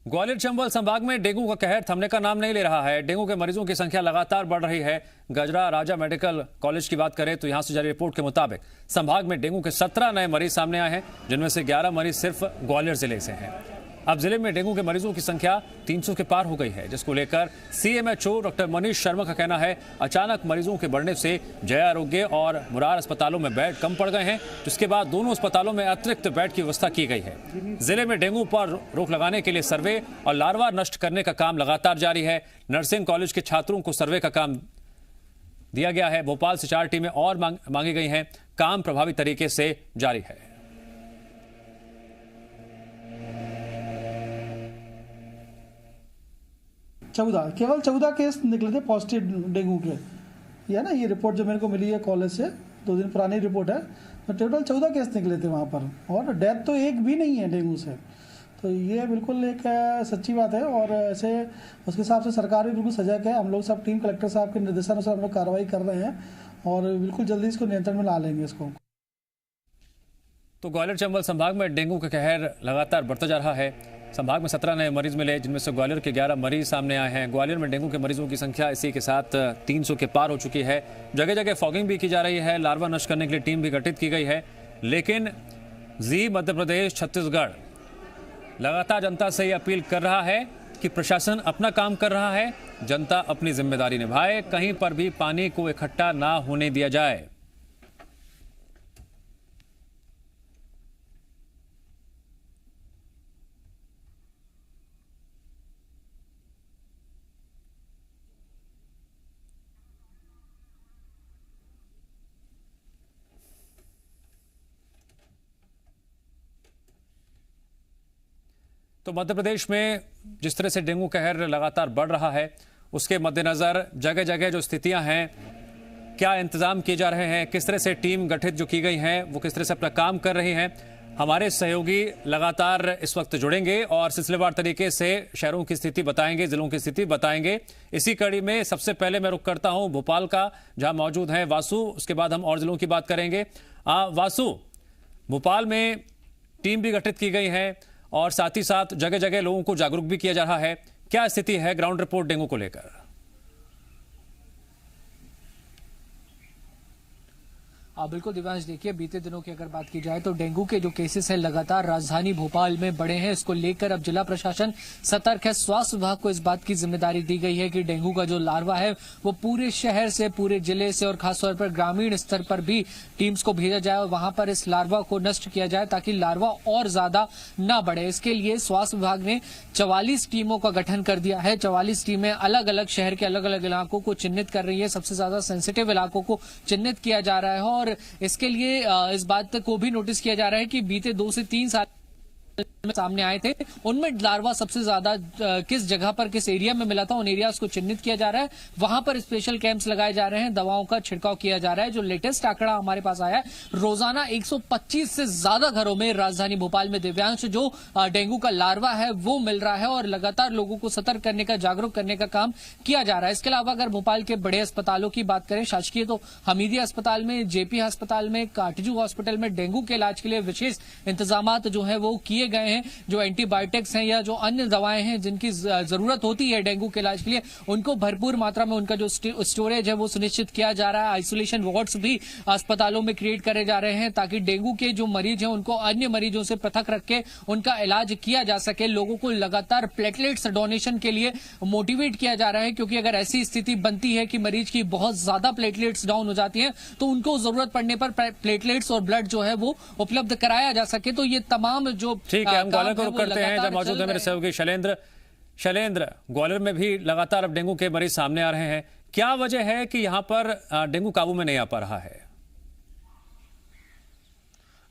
ग्वालियर चंबल संभाग में डेंगू का कहर थमने का नाम नहीं ले रहा है। डेंगू के मरीजों की संख्या लगातार बढ़ रही है। गजरा राजा मेडिकल कॉलेज की बात करें तो यहां से जारी रिपोर्ट के मुताबिक संभाग में डेंगू के 17 नए मरीज सामने आए हैं, जिनमें से 11 मरीज सिर्फ ग्वालियर जिले से हैं। अब जिले में डेंगू के मरीजों की संख्या 300 के पार हो गई है, जिसको लेकर सीएमएचओ डॉक्टर मनीष शर्मा का कहना है अचानक मरीजों के बढ़ने से जय आरोग्य और मुरार अस्पतालों में बेड कम पड़ गए हैं, जिसके बाद दोनों अस्पतालों में अतिरिक्त बेड की व्यवस्था की गई है। जिले में डेंगू पर रोक लगाने के लिए सर्वे और लार्वा नष्ट करने का काम लगातार जारी है। नर्सिंग कॉलेज के छात्रों को सर्वे का काम दिया गया है। भोपाल से 4 टीमें और मांगी गई हैं। काम प्रभावी तरीके से जारी है। केवल 14 केस निकले थे पॉजिटिव डेंगू के। ये ना, ये रिपोर्ट जो मेरे को मिली है कॉलेज से, 2 दिन पुरानी रिपोर्ट है, तो टोटल 14 केस निकले थे वहाँ पर, और डेथ तो एक भी नहीं है डेंगू से। तो ये बिल्कुल एक सच्ची बात है, और ऐसे उसके हिसाब से सरकार भी बिल्कुल सजग है। हम लोग सब टीम कलेक्टर साहब के निर्देशानुसार हम लोग कार्रवाई कर रहे हैं और बिल्कुल जल्दी इसको नियंत्रण में ला लेंगे इसको। तो ग्वालियर चंबल संभाग में डेंगू का कहर लगातार बढ़ता जा रहा है। संभाग में 17 नए मरीज मिले, जिनमें से ग्वालियर के 11 मरीज सामने आए हैं। ग्वालियर में डेंगू के मरीजों की संख्या इसी के साथ 300 के पार हो चुकी है। जगह जगह फॉगिंग भी की जा रही है। लार्वा नष्ट करने के लिए टीम भी गठित की गई है। लेकिन जी मध्य प्रदेश छत्तीसगढ़ लगातार जनता से ये अपील कर रहा है कि प्रशासन अपना काम कर रहा है, जनता अपनी जिम्मेदारी निभाए, कहीं पर भी पानी को इकट्ठा ना होने दिया जाए। तो मध्य प्रदेश में जिस तरह से डेंगू कहर लगातार बढ़ रहा है, उसके मद्देनजर जगह जगह जो स्थितियां हैं, क्या इंतजाम किए जा रहे हैं, किस तरह से टीम गठित जो की गई हैं वो किस तरह से अपना काम कर रही हैं, हमारे सहयोगी लगातार इस वक्त जुड़ेंगे और सिलसिलेवार तरीके से शहरों की स्थिति बताएंगे, जिलों की स्थिति बताएंगे। इसी कड़ी में सबसे पहले मैं रुख करता हूं भोपाल का, जहां मौजूद हैं वासु। उसके बाद हम और जिलों की बात करेंगे। वासु, भोपाल में टीम भी गठित की गई है और साथ ही साथ जगह जगह लोगों को जागरूक भी किया जा रहा है। क्या स्थिति है ग्राउंड रिपोर्ट डेंगू को लेकर? बिल्कुल दिव्यांश, देखिए बीते दिनों की अगर बात की जाए तो डेंगू के जो केसेस हैं लगातार राजधानी भोपाल में बढ़े हैं। इसको लेकर अब जिला प्रशासन सतर्क है। स्वास्थ्य विभाग को इस बात की जिम्मेदारी दी गई है कि डेंगू का जो लार्वा है वो पूरे शहर से, पूरे जिले से और खासतौर पर ग्रामीण स्तर पर भी टीम्स को भेजा जाए और वहां पर इस लार्वा को नष्ट किया जाए ताकि लार्वा और ज्यादा न बढ़े। इसके लिए स्वास्थ्य विभाग ने 44 टीमों का गठन कर दिया है। 44 टीमें अलग अलग शहर के अलग अलग इलाकों को चिन्हित कर रही है। सबसे ज्यादा सेंसिटिव इलाकों को चिन्हित किया जा रहा है और इसके लिए इस बात को भी नोटिस किया जा रहा है कि बीते 2 से 3 साल सामने आए थे, उनमें लार्वा सबसे ज्यादा किस जगह पर, किस एरिया में मिला था, उन एरियाज को चिन्हित किया जा रहा है। वहां पर स्पेशल कैंप्स लगाए जा रहे हैं, दवाओं का छिड़काव किया जा रहा है। जो लेटेस्ट आंकड़ा हमारे पास आया है, रोजाना 125 से ज्यादा घरों में राजधानी भोपाल में दिव्यांश जो डेंगू का लार्वा है वो मिल रहा है और लगातार लोगों को सतर्क करने का, जागरूक करने का काम किया जा रहा है। इसके अलावा अगर भोपाल के बड़े अस्पतालों की बात करें, शासकीय तो हमीदिया अस्पताल में, जेपी अस्पताल में, काटजू हॉस्पिटल में डेंगू के इलाज के लिए विशेष इंतजाम जो है वो किए गए हैं। जो एंटीबायोटिक्स हैं या जो अन्य दवाएं हैं जिनकी जरूरत होती है डेंगू के इलाज के लिए, उनको भरपूर मात्रा में उनका जो स्टोरेज है वो सुनिश्चित किया जा रहा है। आइसोलेशन वार्ड्स भी अस्पतालों में क्रिएट करे जा रहे हैं ताकि डेंगू के जो मरीज हैं उनको अन्य मरीजों से पृथक रख के उनका इलाज किया जा सके। लोगों को लगातार प्लेटलेट्स डोनेशन के लिए मोटिवेट किया जा रहा है, क्योंकि अगर ऐसी स्थिति बनती है कि मरीज की बहुत ज्यादा प्लेटलेट्स डाउन हो जाती है तो उनको जरूरत पड़ने पर प्लेटलेट्स और ब्लड जो है वो उपलब्ध कराया जा सके। तो ये तमाम जो ग्वालियर को रुक करते हैं, जब मौजूद है मेरे सहयोगी शैलेंद्र। ग्वालियर में भी लगातार अब डेंगू के मरीज सामने आ रहे हैं। क्या वजह है कि यहां पर डेंगू काबू में नहीं आ पा रहा है?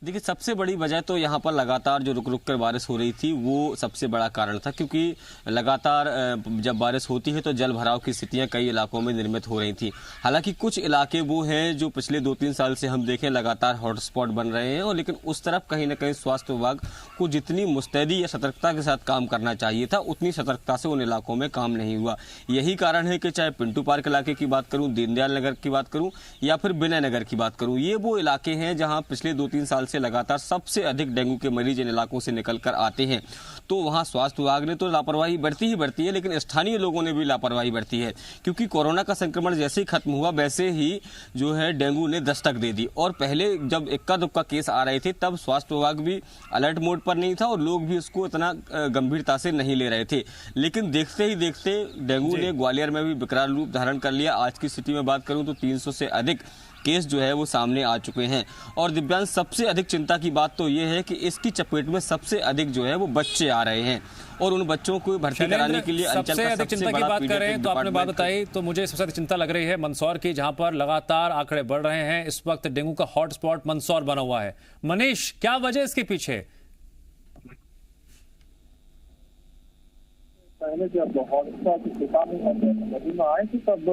देखिए, सबसे बड़ी वजह तो यहाँ पर लगातार जो रुक रुक कर बारिश हो रही थी वो सबसे बड़ा कारण था, क्योंकि लगातार जब बारिश होती है तो जल भराव की स्थितियां कई इलाकों में निर्मित हो रही थी। हालांकि कुछ इलाके वो हैं जो पिछले 2-3 साल से हम देखें लगातार हॉटस्पॉट बन रहे हैं, और लेकिन उस तरफ कहीं ना कहीं स्वास्थ्य विभाग को जितनी मुस्तैदी या सतर्कता के साथ काम करना चाहिए था उतनी सतर्कता से उन इलाकों में काम नहीं हुआ। यही कारण है कि चाहे पिंटू पार्क इलाके की बात करूँ, दीनदयाल नगर की बात करूँ या फिर विनय नगर की बात करूँ, ये वो इलाके हैं जहाँ पिछले 2-3 साल से लगातार सबसे अधिक डेंगू के मरीज इन इलाकों से निकल कर आते हैं। तो वहां स्वास्थ्य विभाग ने तो लापरवाही बरती ही बरती है, लेकिन स्थानीय लोगों ने भी लापरवाही बरती है, क्योंकि कोरोना का संक्रमण जैसे ही खत्म हुआ वैसे ही जो है डेंगू ने दस्तक दे दी। और पहले जब इक्का दुक्का केस आ रहे थे तब स्वास्थ्य विभाग भी अलर्ट मोड पर नहीं था और लोग भी उसको इतना गंभीरता से नहीं ले रहे थे। लेकिन देखते ही देखते डेंगू ने ग्वालियर में भी विकराल रूप धारण कर लिया। आज की स्थिति में बात करूं तो 300 से अधिक केस जो है वो सामने आ चुके हैं। और दिव्यांश, सबसे अधिक चिंता की बात तो ये है कि इसकी चपेट में सबसे अधिक जो है वो बच्चे आ रहे हैं और उन बच्चों को भर्ती कराने के लिए सबसे अधिक चिंता की बात करें तो आपने बात बताई, तो मुझे सबसे अधिक चिंता लग रही है मंदसौर की, जहां पर लगातार आंकड़े बढ़ रहे हैं। इस वक्त डेंगू का हॉटस्पॉट मंदसौर बना हुआ है। मनीष, क्या वजह इसके पीछे? पहले जब हॉटस्पॉट में आए थे तब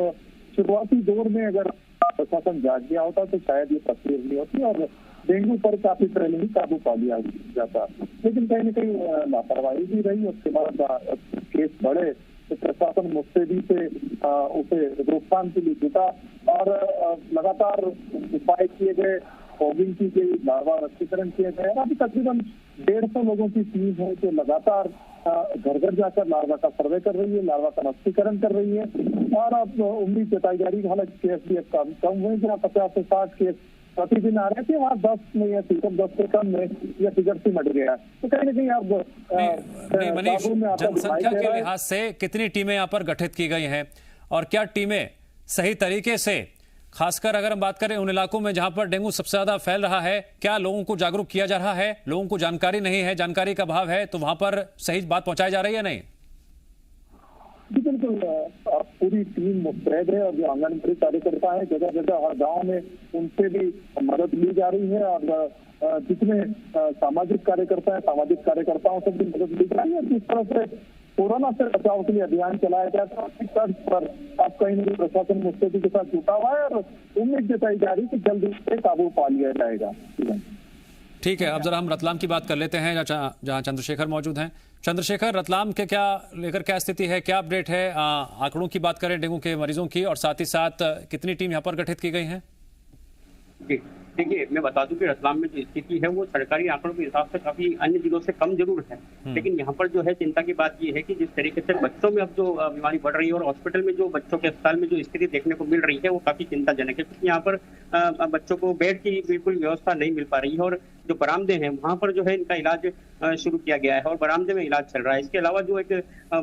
शुरुआती दौर में अगर प्रशासन जाग गया होता तो शायद ये तस्वीर नहीं होती और डेंगू पर काफी पहले ही काबू पा लिया जाता। लेकिन कहीं न कहीं लापरवाही भी रही, उसके बाद केस बढ़े तो प्रशासन मुस्तैदी से उसे रोकथाम के लिए जुटा और लगातार उपाय किए गए, फॉगिंग की गई, लार्वा नष्टीकरण किए गए। अभी तकरीबन 150 लोगों की टीम है जो लगातार घर घर जाकर लार्वा का सर्वे कर रही है, लार्वा का नष्टीकरण कर रही है। और अब उम्मीद जताई जा रही है, हालांकि केस भी कम हुए, जहाँ 50 से 60 केस प्रतिदिन आ रहे थे वहाँ 10 में या सिर्फ 10 से कम में यह फिगर सिमट गया। तो कहीं ना कहीं अब मनीष, जनसंख्या के लिहाज से कितनी टीमें यहाँ पर गठित की गई हैं और क्या टीमें सही तरीके से, खासकर अगर हम बात करें उन इलाकों में जहां पर डेंगू सबसे ज्यादा फैल रहा है, क्या लोगों को जागरूक किया जा रहा है? लोगों को जानकारी नहीं है, जानकारी का अभाव है, तो वहां पर सही बात पहुंचाई जा रही है नहीं? बिल्कुल, पूरी टीम मुस्तैद है और जो आंगनबाड़ी कार्यकर्ता है जगह जगह हर गांव में उनसे भी मदद ली जा रही है और जितने सामाजिक कार्यकर्ता है सामाजिक कार्यकर्ताओं से भी मदद ली जा रही है। जिस तरह से कोरोना से बचाव के लिए अभियान चलाया गया था उसकी तर्ज पर अब कहीं न कहीं प्रशासन मुस्तैदी के साथ जुटा हुआ है और उम्मीद जताई जा रही है कि जल्द इससे काबू पा लिया जाएगा। ठीक है, अब जरा हम रतलाम की बात कर लेते हैं जहां चंद्रशेखर मौजूद हैं। चंद्रशेखर, रतलाम के क्या स्थिति है, क्या अपडेट है? आंकड़ों की बात करें डेंगू के मरीजों की और साथ ही साथ कितनी टीम यहाँ पर गठित की गई है? देखिए, मैं बता दूं कि रतलाम में जो स्थिति है वो सरकारी आंकड़ों के हिसाब से काफी अन्य जिलों से कम जरूर है, लेकिन यहाँ पर जो है चिंता की बात ये है कि जिस तरीके से बच्चों में अब जो बीमारी बढ़ रही है और हॉस्पिटल में जो बच्चों के अस्पताल में जो स्थिति देखने को मिल रही है वो काफी चिंताजनक है, क्योंकि यहाँ पर बच्चों को बेड की बिल्कुल व्यवस्था नहीं मिल पा रही है और जो बरामदे हैं वहां पर जो है इनका इलाज शुरू किया गया है और बरामदे में इलाज चल रहा है। इसके अलावा जो एक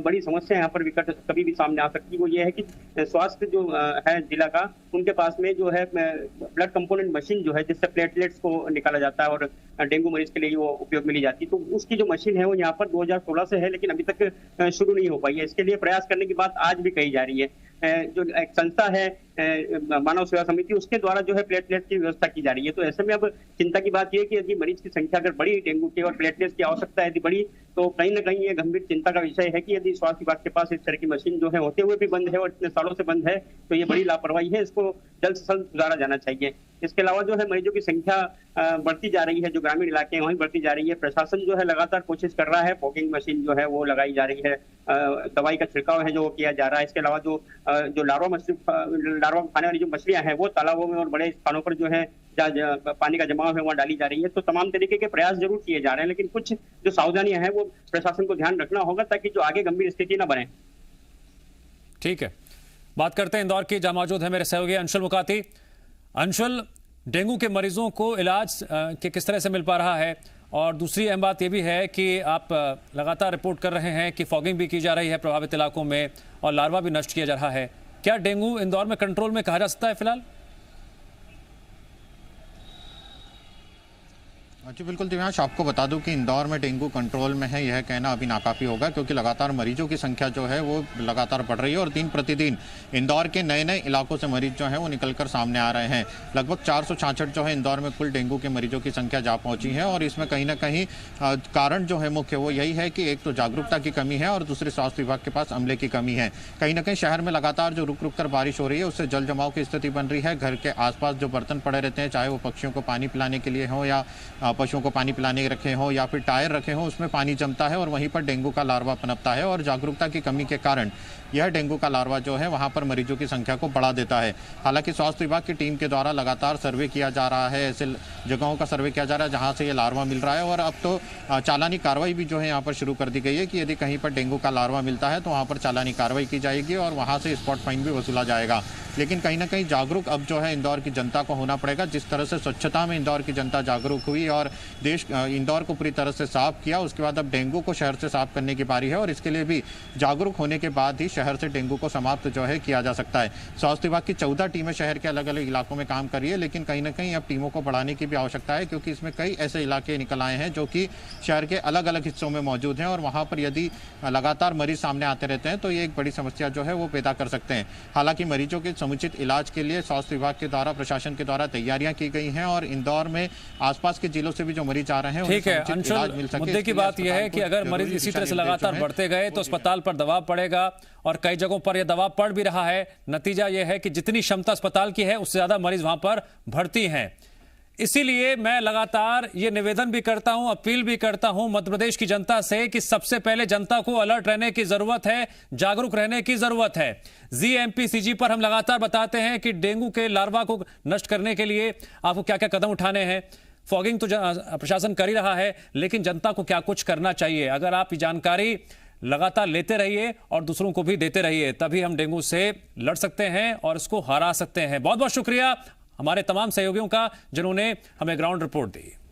बड़ी समस्या यहाँ पर विकट कभी भी सामने आ सकती है वो ये है कि स्वास्थ्य जो है जिला का, उनके पास में जो है ब्लड कंपोनेंट मशीन जो है जिससे प्लेटलेट्स को निकाला जाता है और डेंगू मरीज के लिए वो उपयोग में ली जाती है, तो उसकी जो मशीन है वो यहाँ पर 2016 से है लेकिन अभी तक शुरू नहीं हो पाई है। इसके लिए प्रयास करने की बात आज भी कही जा रही है। जो एक संस्था है मानव सेवा समिति, उसके द्वारा जो है प्लेटलेट की व्यवस्था की जा रही है। तो ऐसे में अब चिंता की बात यह है कि यदि मरीज की संख्या अगर बढ़ी डेंगू की और प्लेटलेट्स की आवश्यकता यदि बढ़ी तो कहीं ना कहीं ये गंभीर चिंता का विषय है कि यदि स्वास्थ्य विभाग के पास इस तरह की मशीन जो है होते हुए भी बंद है और इतने सालों से बंद है तो ये बड़ी लापरवाही है, इसको जल्द से जल्द सुधारा जाना चाहिए। इसके अलावा जो है मरीजों की संख्या बढ़ती जा रही है, जो ग्रामीण इलाके हैं वहीं बढ़ती जा रही है। प्रशासन जो है लगातार कोशिश कर रहा है, फॉगिंग मशीन जो है वो लगाई जा रही है, दवाई का छिड़काव है जो वो किया जा रहा है। इसके अलावा जो लार्वा खाने वाली जो मछलियां हैं वो तालाबों में और बड़े स्थानों पर जो है जहाँ पानी का जमाव है वहाँ डाली जा रही है। तो तमाम तरीके के प्रयास जरूर किए जा रहे हैं, लेकिन कुछ जो सावधानियां हैं वो प्रशासन को ध्यान रखना होगा ताकि जो आगे गंभीर स्थिति न बने। ठीक है, बात करते हैं इंदौर की, जहां मौजूद है मेरे सहयोगी अंशुल मुकाती। अंशुल, डेंगू के मरीजों को इलाज के किस तरह से मिल पा रहा है? और दूसरी अहम बात यह भी है कि आप लगातार रिपोर्ट कर रहे हैं कि फॉगिंग भी की जा रही है प्रभावित इलाकों में और लार्वा भी नष्ट किया जा रहा है। क्या डेंगू इंदौर में कंट्रोल में कहा जा सकता है फिलहाल? जी बिल्कुल दिव्यांश, आपको बता दूं कि इंदौर में डेंगू कंट्रोल में है, यह कहना अभी नाकाफी होगा क्योंकि लगातार मरीजों की संख्या जो है वो लगातार बढ़ रही है और दिन प्रतिदिन इंदौर के नए नए इलाकों से मरीज जो हैं वो निकलकर सामने आ रहे हैं। लगभग 466 जो है इंदौर में कुल डेंगू के मरीजों की संख्या जा पहुंची है और इसमें कहीं ना कहीं कारण जो है मुख्य वो यही है कि एक तो जागरूकता की कमी है और दूसरे स्वास्थ्य विभाग के पास अमले की कमी है। कहीं ना कहीं शहर में लगातार जो रुक रुक कर बारिश हो रही है उससे जल जमाव की स्थिति बन रही है। घर के आसपास जो बर्तन पड़े रहते हैं, चाहे वो पक्षियों को पानी पिलाने के लिए हो या पशुओं को पानी पिलाने रखे हों या फिर टायर रखे हों, उसमें पानी जमता है और वहीं पर डेंगू का लार्वा पनपता है। और जागरूकता की कमी के कारण यह डेंगू का लार्वा जो है वहां पर मरीजों की संख्या को बढ़ा देता है। हालांकि स्वास्थ्य विभाग की टीम के द्वारा लगातार सर्वे किया जा रहा है, ऐसे जगहों का सर्वे किया जा रहा है जहां से ये लार्वा मिल रहा है। और अब तो चालानी कार्रवाई भी जो है यहाँ पर शुरू कर दी गई है कि यदि कहीं पर डेंगू का लार्वा मिलता है तो वहाँ पर चालानी कार्रवाई की जाएगी और वहाँ से स्पॉट फाइन भी वसूला जाएगा। लेकिन कहीं ना कहीं जागरूक अब जो है इंदौर की जनता को होना पड़ेगा। जिस तरह से स्वच्छता में इंदौर की जनता जागरूक हुई और इंदौर को पूरी तरह से साफ किया, उसके बाद अब डेंगू को शहर से साफ करने की बारी है और इसके लिए भी जागरूक होने के बाद ही शहर से डेंगू को समाप्त जो है किया जा सकता है। स्वास्थ्य विभाग की 14 टीमें शहर के अलग अलग इलाकों में काम कर रही है, लेकिन कहीं ना कहीं अब टीमों को बढ़ाने की भी आवश्यकता है क्योंकि इसमें कई ऐसे इलाके निकल आए हैं जो कि शहर के अलग अलग हिस्सों में मौजूद हैं और वहां पर यदि लगातार मरीज सामने आते रहते हैं तो ये एक बड़ी समस्या जो है वो पैदा कर सकते हैं। हालांकि मरीजों के समुचित इलाज के लिए स्वास्थ्य विभाग के द्वारा, प्रशासन के द्वारा तैयारियां की गई हैं और इंदौर में आसपास के जिलों से भी जो मरीज आ रहे हैं ठीक है अंशुल, मुद्दे की बात यह है कि अगर मरीज इसी तरह से लगातार बढ़ते गए तो अस्पताल पर दबाव पड़ेगा और कई जगहों पर यह दबाव पड़ भी रहा है। नतीजा यह है कि जितनी क्षमता अस्पताल की है उससे ज्यादा मरीज वहां पर भर्ती हैं। इसीलिए मैं लगातार ये निवेदन भी करता हूं, अपील भी करता हूं मध्य प्रदेश की जनता से कि सबसे पहले जनता को अलर्ट रहने की जरूरत है, जागरूक रहने की जरूरत है। जीएमपीसीजी पर हम लगातार बताते हैं कि डेंगू के लार्वा को नष्ट करने के लिए आपको क्या क्या कदम उठाने हैं। फॉगिंग तो प्रशासन कर ही रहा है, लेकिन जनता को क्या कुछ करना चाहिए। अगर आप ये जानकारी लगातार लेते रहिए और दूसरों को भी देते रहिए, तभी हम डेंगू से लड़ सकते हैं और इसको हरा सकते हैं। बहुत बहुत शुक्रिया हमारे तमाम सहयोगियों का जिन्होंने हमें ग्राउंड रिपोर्ट दी।